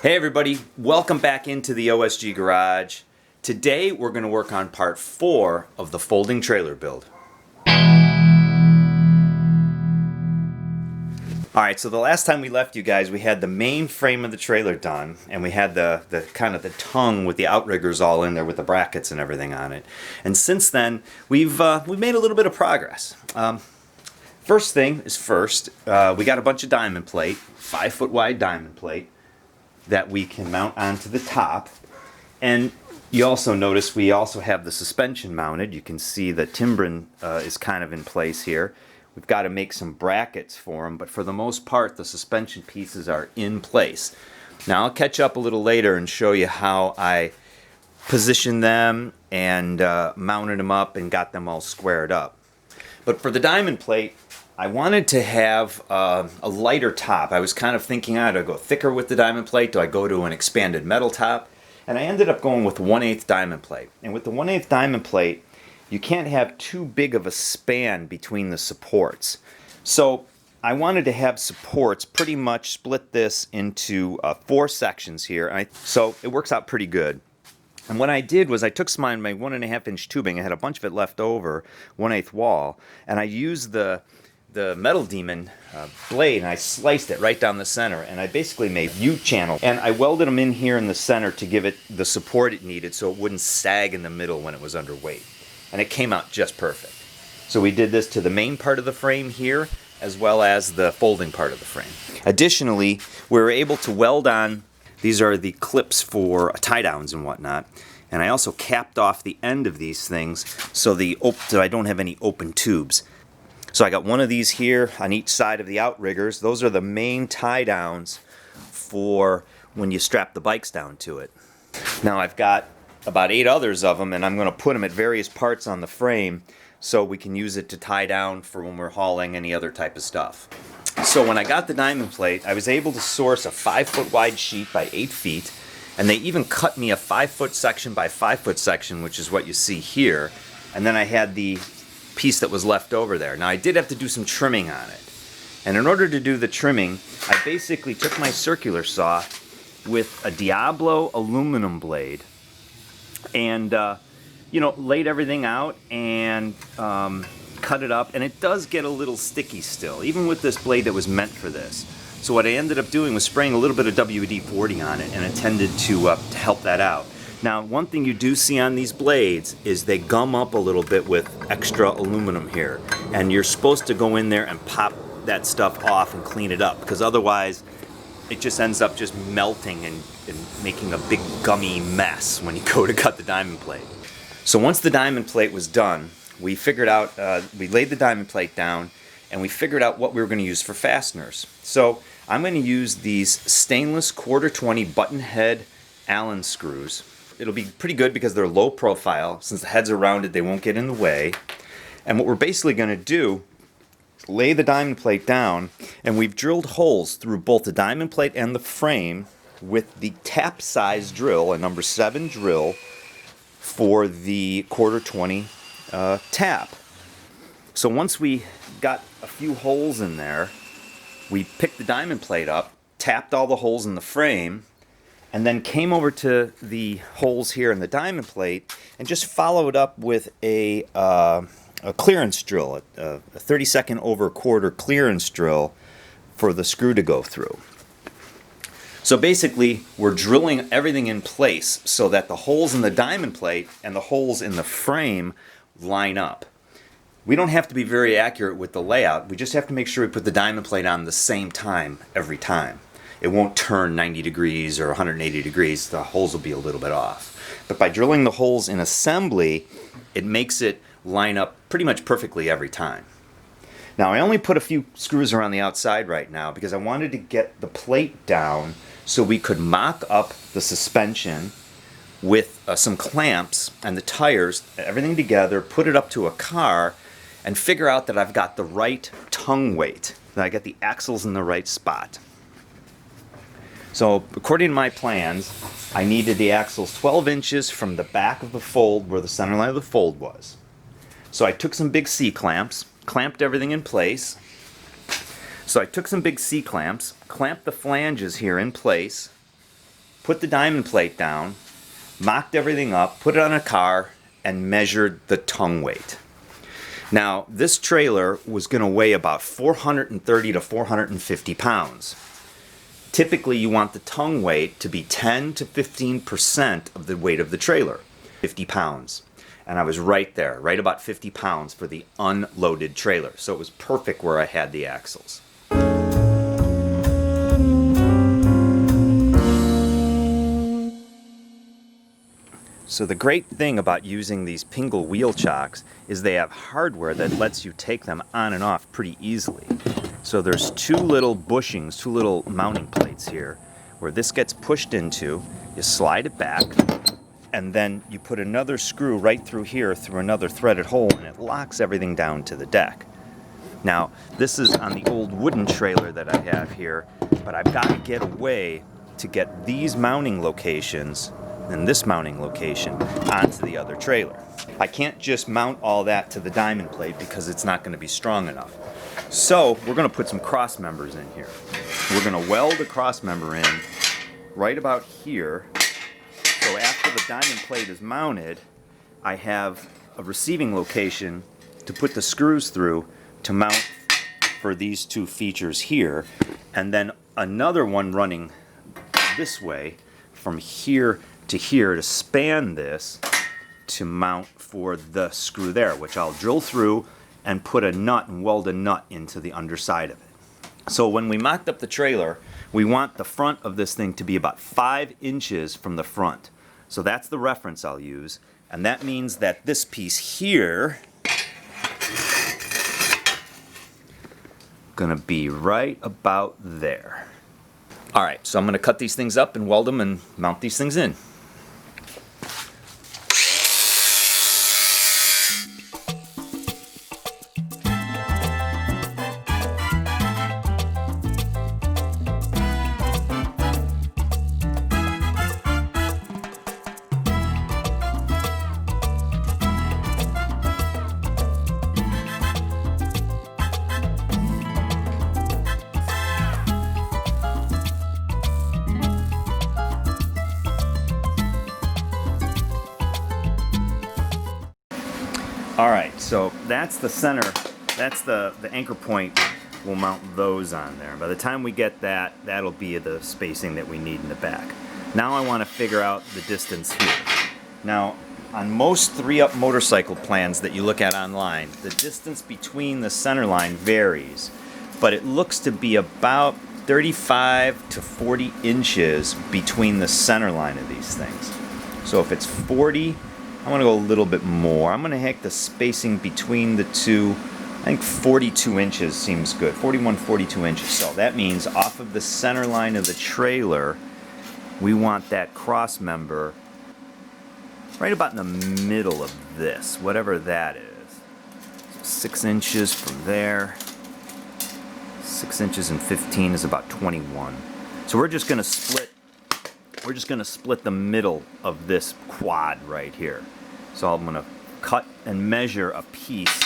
Hey everybody, welcome back into the OSG Garage. Today we're going to work on part 4 of the folding trailer build. Alright, so the last time we left you guys, we had the main frame of the trailer done, and we had the kind of the tongue with the outriggers all in there with the brackets and everything on it. And since then, we've made a little bit of progress. First thing is first, we got a bunch of diamond plate, 5-foot wide diamond plate, that we can mount onto the top. And you also notice we also have the suspension mounted. You can see the timbering is kind of in place here. We've got to make some brackets for them, but for the most part the suspension pieces are in place. Now I'll catch up a little later and show you how I positioned them and mounted them up and got them all squared up. But for the diamond plate, I wanted to have a lighter top. I was kind of thinking, do I go thicker with the diamond plate? Do I go to an expanded metal top? And I ended up going with 1/8 diamond plate. And with the 1/8 diamond plate, you can't have too big of a span between the supports. So I wanted to have supports pretty much split this into 4 sections here. So it works out pretty good. And what I did was I took some of my 1.5 inch tubing. I had a bunch of it left over, 1/8 wall, and I used the Metal Demon blade, and I sliced it right down the center, and I basically made U-channel, and I welded them in here in the center to give it the support it needed so it wouldn't sag in the middle when it was underweight. And it came out just perfect. So we did this to the main part of the frame here as well as the folding part of the frame. Additionally, we were able to weld on, these are the clips for tie downs and whatnot, and I also capped off the end of these things so I don't have any open tubes. So I got one of these here on each side of the outriggers. Those are the main tie downs for when you strap the bikes down to it. Now I've got about 8 others of them, and I'm going to put them at various parts on the frame so we can use it to tie down for when we're hauling any other type of stuff. So when I got the diamond plate, I was able to source a 5-foot wide sheet by 8 feet, and they even cut me a 5-foot section by 5-foot section, which is what you see here. And then I had the piece that was left over there. Now I did have to do some trimming on it, and in order to do the trimming, I basically took my circular saw with a Diablo aluminum blade and laid everything out and cut it up, and it does get a little sticky still, even with this blade that was meant for this. So what I ended up doing was spraying a little bit of WD-40 on it, and intended to help that out. Now, one thing you do see on these blades is they gum up a little bit with extra aluminum here, and you're supposed to go in there and pop that stuff off and clean it up, because otherwise it just ends up just melting and making a big gummy mess when you go to cut the diamond plate. So once the diamond plate was done, we figured out, we laid the diamond plate down, and we figured out what we were going to use for fasteners. So I'm going to use these stainless 1/4-20 button head Allen screws. It'll be pretty good because they're low profile. Since the heads are rounded, they won't get in the way. And what we're basically going to do is lay the diamond plate down, and we've drilled holes through both the diamond plate and the frame with the tap size drill, a number 7 drill for the 1/4-20 tap. So once we got a few holes in there, we picked the diamond plate up, tapped all the holes in the frame, and then came over to the holes here in the diamond plate and just followed up with a clearance drill, a 32nd over 1/4 clearance drill for the screw to go through. So basically, we're drilling everything in place so that the holes in the diamond plate and the holes in the frame line up. We don't have to be very accurate with the layout. We just have to make sure we put the diamond plate on the same time every time. It won't turn 90 degrees or 180 degrees. The holes will be a little bit off. But by drilling the holes in assembly, it makes it line up pretty much perfectly every time. Now I only put a few screws around the outside right now because I wanted to get the plate down so we could mock up the suspension with some clamps and the tires, everything together, put it up to a car, and figure out that I've got the right tongue weight, that I got the axles in the right spot. So according to my plans, I needed the axles 12 inches from the back of the fold where the center line of the fold was. So I took some big C-clamps, clamped everything in place. So I took some big C-clamps, clamped the flanges here in place, put the diamond plate down, mocked everything up, put it on a car, and measured the tongue weight. Now, this trailer was going to weigh about 430 to 450 pounds. Typically, you want the tongue weight to be 10 to 15% of the weight of the trailer, 50 pounds. And I was right there, right about 50 pounds for the unloaded trailer. So it was perfect where I had the axles. So the great thing about using these Pingle wheel chocks is they have hardware that lets you take them on and off pretty easily. So there's two little bushings, two little mounting plates here, where this gets pushed into, you slide it back, and then you put another screw right through here through another threaded hole, and it locks everything down to the deck. Now, this is on the old wooden trailer that I have here, but I've got to get a way to get these mounting locations and this mounting location onto the other trailer. I can't just mount all that to the diamond plate because it's not going to be strong enough. So we're going to put some cross members in here. We're going to weld a cross member in right about here. So after the diamond plate is mounted, I have a receiving location to put the screws through to mount for these two features here, and then another one running this way from here to here to span this to mount for the screw there, which I'll drill through and put a nut and weld a nut into the underside of it. So when we mocked up the trailer, we want the front of this thing to be about 5 inches from the front. So that's the reference I'll use, and that means that this piece here gonna be right about there. All right, so I'm gonna cut these things up and weld them and mount these things in. All right, so that's the center, that's the anchor point. We'll mount those on there. By the time we get that, that'll be the spacing that we need in the back. Now I want to figure out the distance here. Now, on most 3-up motorcycle plans that you look at online, the distance between the center line varies, but it looks to be about 35 to 40 inches between the center line of these things. So if it's 40, I'm going to go a little bit more. I'm going to make the spacing between the two, I think 42 inches seems good. 41, 42 inches. So that means off of the center line of the trailer, we want that cross member right about in the middle of this, whatever that is. So 6 inches from there. 6 inches and 15 is about 21. So we're just going to split the middle of this quad right here. So I'm going to cut and measure a piece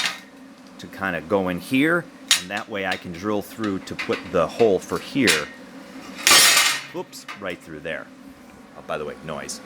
to kind of go in here, and that way I can drill through to put the hole for here, oops, right through there. Oh, by the way, noise.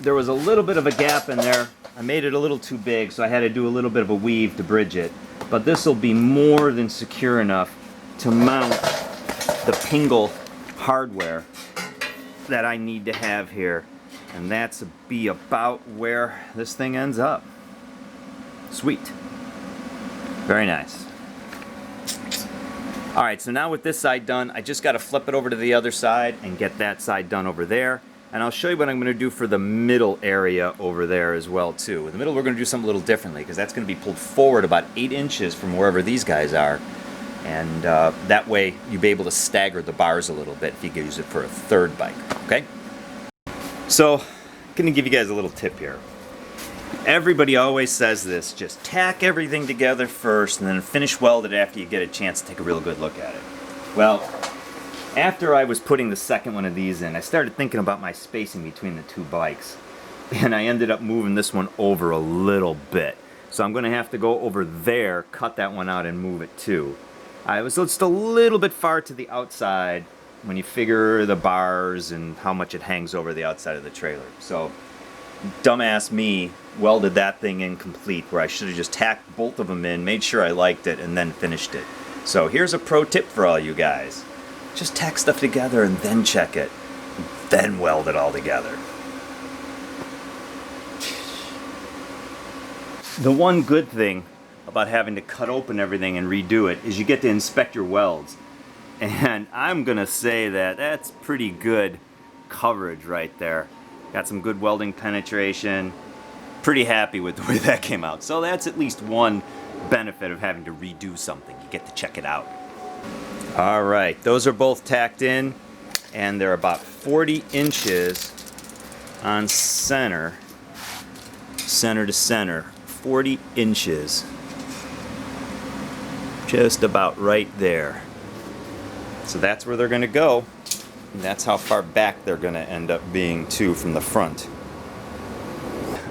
There was a little bit of a gap in there. I made it a little too big, so I had to do a little bit of a weave to bridge it. But this will be more than secure enough to mount the Pingle hardware that I need to have here. And that's be about where this thing ends up. Sweet. Very nice. Alright, so now with this side done, I just got to flip it over to the other side and get that side done over there. And I'll show you what I'm going to do for the middle area over there as well too. In the middle we're going to do something a little differently because that's going to be pulled forward about 8 inches from wherever these guys are. And that way you'll be able to stagger the bars a little bit if you can use it for a third bike. Okay? So, I'm going to give you guys a little tip here. Everybody always says this, just tack everything together first and then finish weld it after you get a chance to take a real good look at it. Well, after I was putting the second one of these in, I started thinking about my spacing between the two bikes. And I ended up moving this one over a little bit. So I'm going to have to go over there, cut that one out, and move it too. I was just a little bit far to the outside when you figure the bars and how much it hangs over the outside of the trailer. So, dumbass me welded that thing in complete, where I should have just tacked both of them in, made sure I liked it, and then finished it. So here's a pro tip for all you guys. Just tack stuff together and then check it. Then weld it all together. The one good thing about having to cut open everything and redo it is you get to inspect your welds. And I'm gonna say that that's pretty good coverage right there. Got some good welding penetration. Pretty happy with the way that came out. So that's at least one benefit of having to redo something. You get to check it out. All right, those are both tacked in, and they're about 40 inches on center to center. 40 inches. Just about right there. So that's where they're going to go. And that's how far back they're going to end up being too from the front.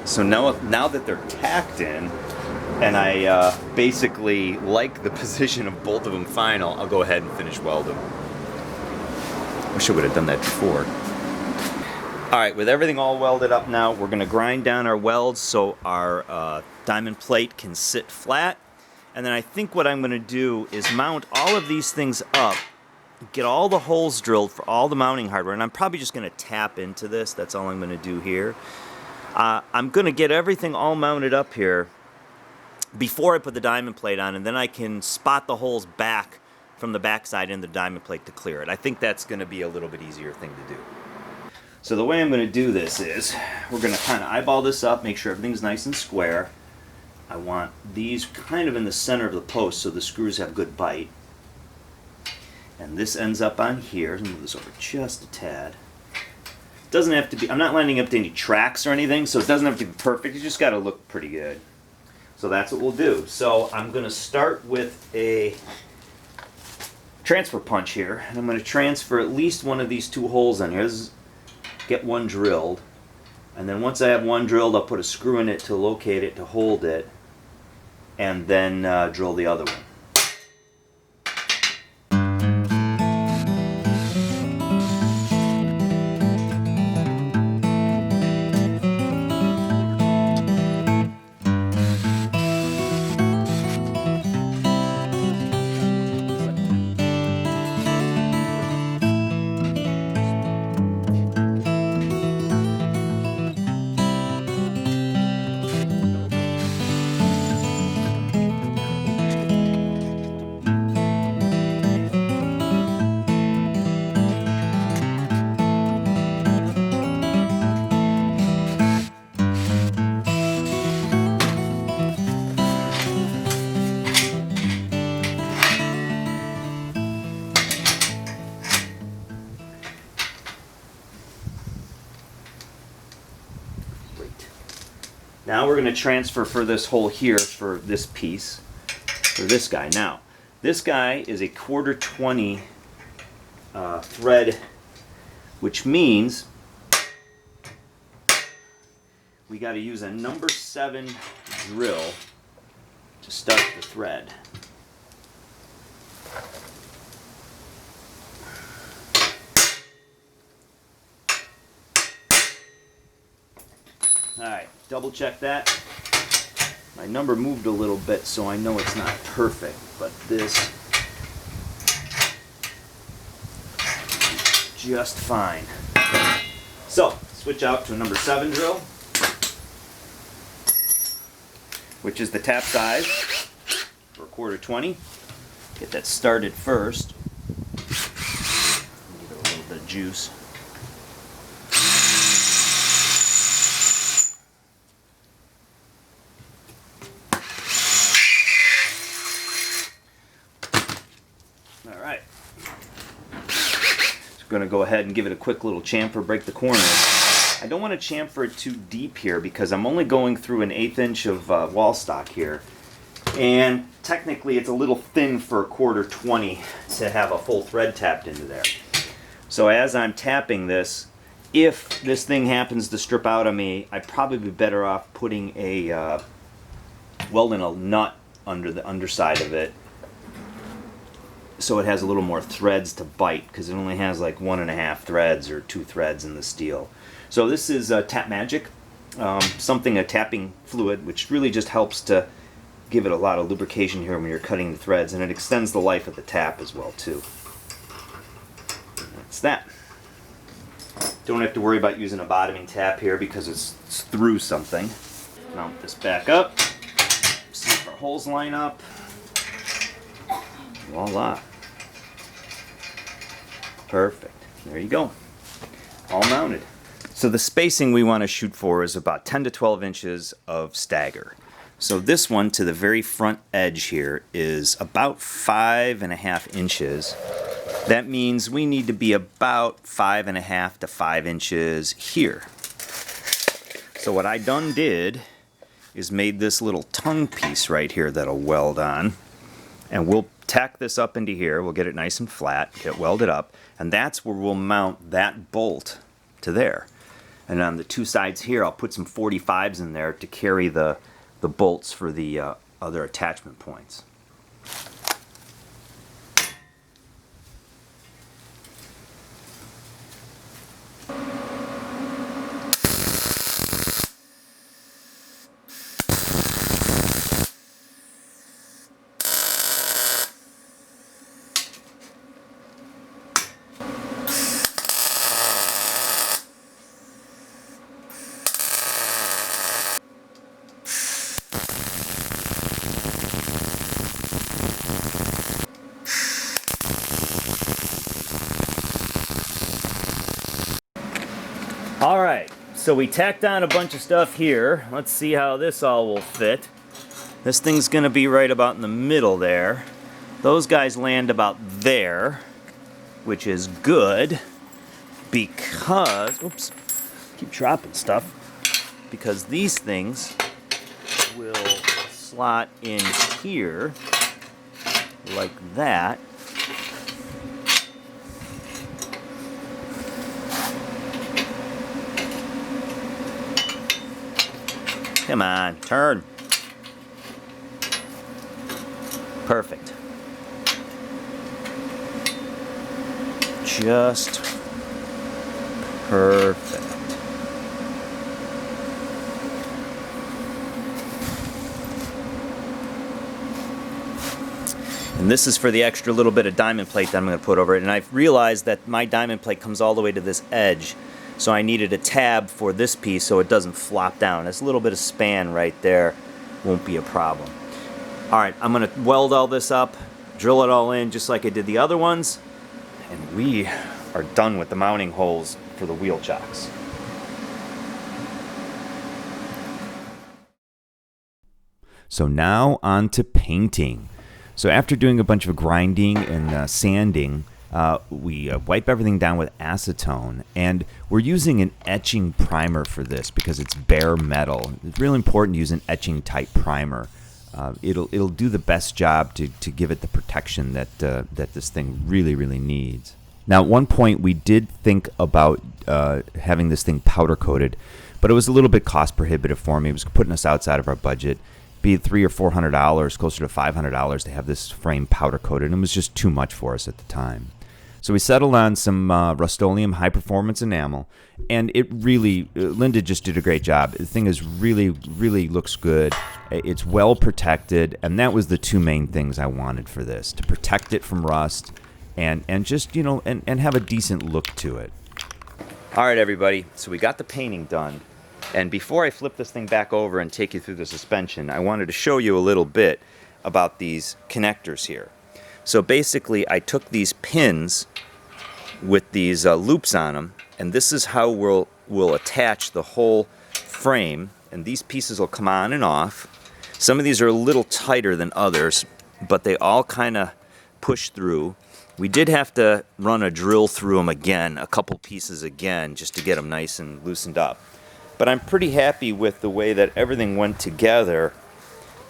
So now that they're tacked in, and I basically like the position of both of them final, I'll go ahead and finish weld them. Wish I would have done that before. Alright, with everything all welded up now, we're going to grind down our welds so our diamond plate can sit flat. And then I think what I'm going to do is mount all of these things up, get all the holes drilled for all the mounting hardware, and I'm probably just going to tap into this. That's all I'm going to do here. I'm going to get everything all mounted up here before I put the diamond plate on, and then I can spot the holes back from the backside in the diamond plate to clear it. I think that's going to be a little bit easier thing to do. So the way I'm going to do this is, we're going to kind of eyeball this up, make sure everything's nice and square. I want these kind of in the center of the post so the screws have good bite. And this ends up on here. Let's move this over just a tad. It doesn't have to be, I'm not lining up to any tracks or anything, so it doesn't have to be perfect. You just got to look pretty good. So that's what we'll do. So I'm going to start with a transfer punch here. And I'm going to transfer at least one of these two holes in here. Get one drilled, and then once I have one drilled, I'll put a screw in it to locate it, to hold it, and then drill the other one. Now we're going to transfer for this hole here for this piece, for this guy. Now, this guy is a 1/4 20 thread, which means we got to use a number 7 drill to start the thread. Alright, double check that. My number moved a little bit, so I know it's not perfect, but this is just fine. So, switch out to a number 7 drill, which is the tap size for a 1/4 20. Get that started first. Give it a little bit of juice. Alright. Just going to go ahead and give it a quick little chamfer, break the corners. I don't want to chamfer it too deep here because I'm only going through an 1/8 inch of wall stock here. And technically it's a little thin for a 1/4 to have a full thread tapped into there. So as I'm tapping this, if this thing happens to strip out on me, I'd probably be better off putting a welding a nut under the underside of it so it has a little more threads to bite, because it only has like 1.5 threads or 2 threads in the steel. So this is Tap Magic, a tapping fluid, which really just helps to give it a lot of lubrication here when you're cutting the threads, and it extends the life of the tap as well too. That's that. Don't have to worry about using a bottoming tap here because it's through something. Mount this back up, see if our holes line up. Voila. Perfect. There you go. All mounted. So the spacing we want to shoot for is about 10 to 12 inches of stagger. So this one to the very front edge here is about 5.5 inches. That means we need to be about 5.5 to 5 inches here. So what I done did is made this little tongue piece right here that'll weld on. And we'll tack this up into here. We'll get it nice and flat, get welded up. And that's where we'll mount that bolt to there. And on the 2 sides here, I'll put some 45s in there to carry the bolts for the other attachment points. Alright, so we tacked on a bunch of stuff here. Let's see how this all will fit. This thing's going to be right about in the middle there. Those guys land about there, which is good because, oops, keep dropping stuff, because these things will slot in here like that. Come on, turn. Perfect. Just perfect. And this is for the extra little bit of diamond plate that I'm going to put over it. And I've realized that my diamond plate comes all the way to this edge. So I needed a tab for this piece so it doesn't flop down. This little bit of span right there won't be a problem. Alright, I'm going to weld all this up, drill it all in just like I did the other ones, and we are done with the mounting holes for the wheel chocks. So now on to painting. So after doing a bunch of grinding and sanding, we wipe everything down with acetone, and we're using an etching primer for this because it's bare metal. It's really important to use an etching type primer. It'll do the best job to give it the protection that this thing really needs. Now at one point we did think about having this thing powder coated, but it was a little bit cost prohibitive for me. It was putting us outside of our budget. Be it $300 or $400, closer to $500 to have this frame powder coated, and it was just too much for us at the time. So we settled on some Rust-Oleum high performance enamel, and it really, Linda just did a great job. The thing is really looks good. It's well protected, and that was the 2 main things I wanted for this, to protect it from rust and just, you know, and have a decent look to it. All right, everybody, so we got the painting done. And before I flip this thing back over and take you through the suspension, I wanted to show you a little bit about these connectors here. So basically, I took these pins with these loops on them, and this is how we'll attach the whole frame. And these pieces will come on and off. Some of these are a little tighter than others, but they all kind of push through. We did have to run a drill through them again, a couple pieces again, just to get them nice and loosened up. But I'm pretty happy with the way that everything went together.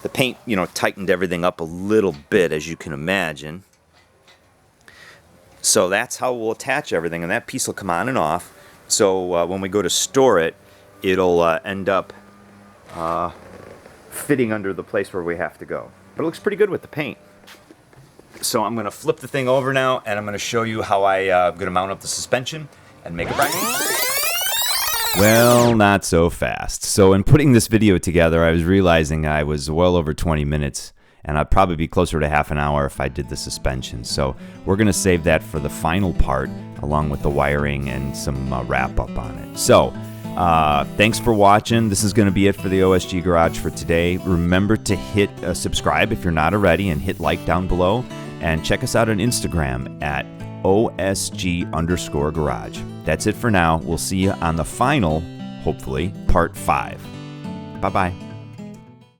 The paint, tightened everything up a little bit, as you can imagine. So that's how we'll attach everything, and that piece will come on and off. So when we go to store it, it'll end up fitting under the place where we have to go. But it looks pretty good with the paint. So I'm going to flip the thing over now, and I'm going to show you how I'm going to mount up the suspension and make it right. Well, not so fast. So in putting this video together, I was realizing I was well over 20 minutes, and I'd probably be closer to half an hour if I did the suspension. So we're going to save that for the final part, along with the wiring and some wrap-up on it. So thanks for watching. This is going to be it for the OSG Garage for today. Remember to hit subscribe if you're not already, and hit like down below. And check us out on Instagram at OSG_garage. That's it for now. We'll see you on the final, hopefully, part 5. Bye-bye.